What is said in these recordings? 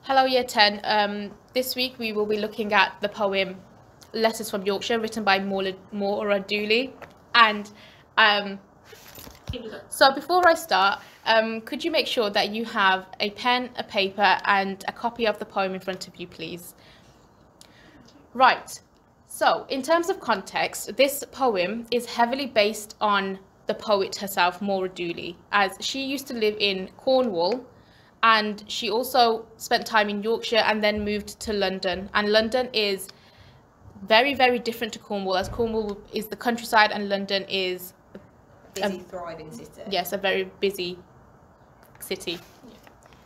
Hello, Year 10. This week we will be looking at the poem Letters from Yorkshire, written by Maura Dooley. And so before I start, could you make sure that you have a pen, a paper, and a copy of the poem in front of you, please? Right. So, in terms of context, this poem is heavily based on the poet herself, Maura Dooley, as she used to live in Cornwall, and she also spent time in Yorkshire and then moved to London. And London is very, very different to Cornwall, as Cornwall is the countryside and London is busy, thriving city. Yes, a very busy city.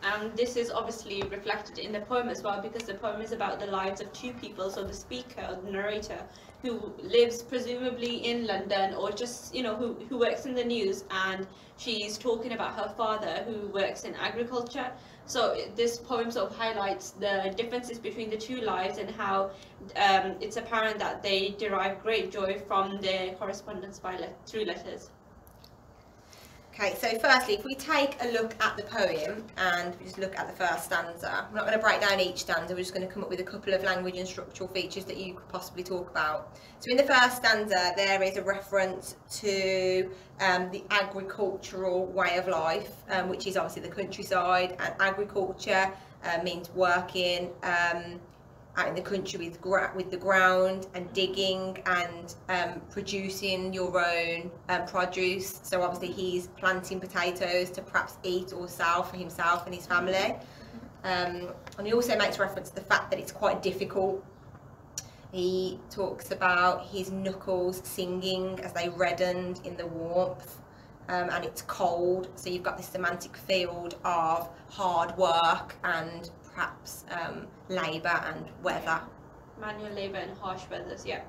And this is obviously reflected in the poem as well, because the poem is about the lives of two people. So the speaker, the narrator, who lives presumably in London, or just, who works in the news, and she's talking about her father who works in agriculture. So this poem sort of highlights the differences between the two lives, and how it's apparent that they derive great joy from their correspondence through letters. Okay, so firstly, if we take a look at the poem and we just look at the first stanza, I'm not going to break down each stanza, we're just going to come up with a couple of language and structural features that you could possibly talk about. So in the first stanza, there is a reference to the agricultural way of life, which is obviously the countryside, and agriculture means working out in the country with the ground and digging and producing your own produce. So obviously he's planting potatoes to perhaps eat or sell for himself and his family. And he also makes reference to the fact that it's quite difficult. He talks about his knuckles singing as they reddened in the warmth, and it's cold. So you've got this semantic field of hard work and perhaps labour and weather. Manual labour and harsh weathers, yeah.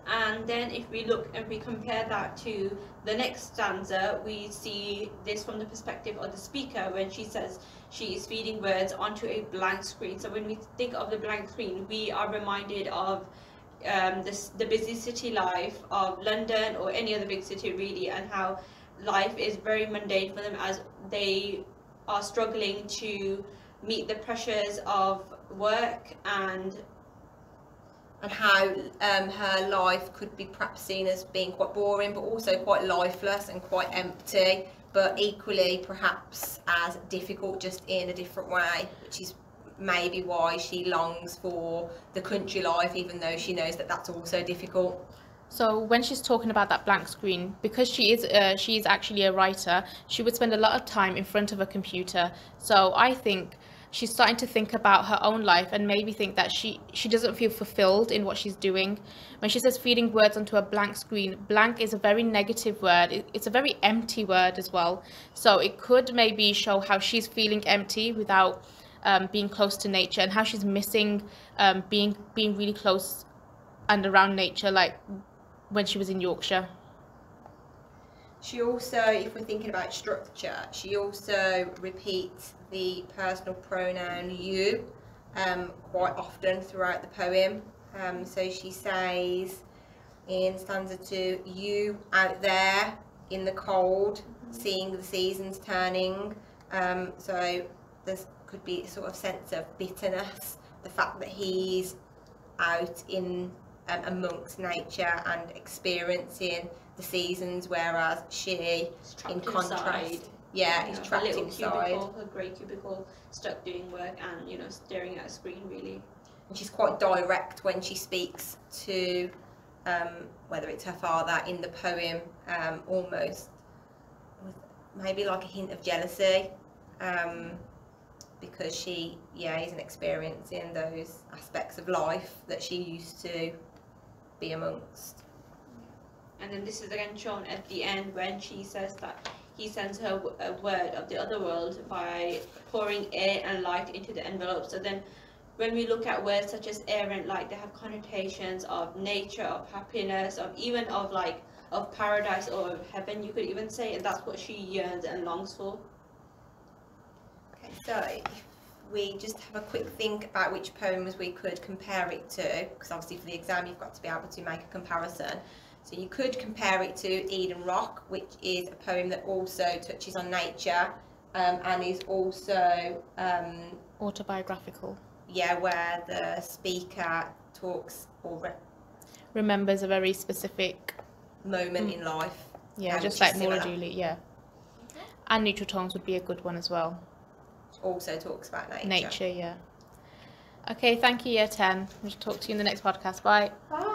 And then if we look and we compare that to the next stanza, we see this from the perspective of the speaker when she says she is feeding words onto a blank screen. So when we think of the blank screen, we are reminded of the busy city life of London or any other big city really, and how life is very mundane for them as they are struggling to meet the pressures of work, and how her life could be perhaps seen as being quite boring, but also quite lifeless and quite empty, but equally perhaps as difficult, just in a different way, which is maybe why she longs for the country life, even though she knows that that's also difficult. So when she's talking about that blank screen, because she is actually a writer, she would spend a lot of time in front of a computer. So I think she's starting to think about her own life and maybe think that she doesn't feel fulfilled in what she's doing. When she says feeding words onto a blank screen, blank is a very negative word. It's a very empty word as well. So it could maybe show how she's feeling empty without being close to nature, and how she's missing being really close and around nature, like when she was in Yorkshire. She also, if we're thinking about structure, she also repeats the personal pronoun you quite often throughout the poem. So she says in stanza 2, you out there in the cold, seeing the seasons turning. So there could be a sort of sense of bitterness, the fact that he's out in amongst nature and experiencing the seasons, whereas she, in contrast, is trapped inside. A grey cubicle, stuck doing work and staring at a screen really. And she's quite direct when she speaks to whether it's her father in the poem, almost with maybe like a hint of jealousy, because she isn't experiencing those aspects of life that she used to be amongst. And then this is again shown at the end when she says that he sends her a word of the other world by pouring air and light into the envelope. So then when we look at words such as air and light, they have connotations of nature, of happiness, of even of paradise or of heaven, you could even say, and that's what she yearns and longs for. Okay, so if we just have a quick think about which poems we could compare it to, because obviously for the exam you've got to be able to make a comparison. So you could compare it to Eden Rock, which is a poem that also touches on nature and is also Autobiographical. Yeah, where the speaker talks or Remembers a very specific moment in life. Yeah, which just is like similar. Maura Dooley, yeah. And Neutral Tones would be a good one as well. Also talks about nature. Nature, yeah. Okay, thank you, Year 10. We'll talk to you in the next podcast. Bye. Bye.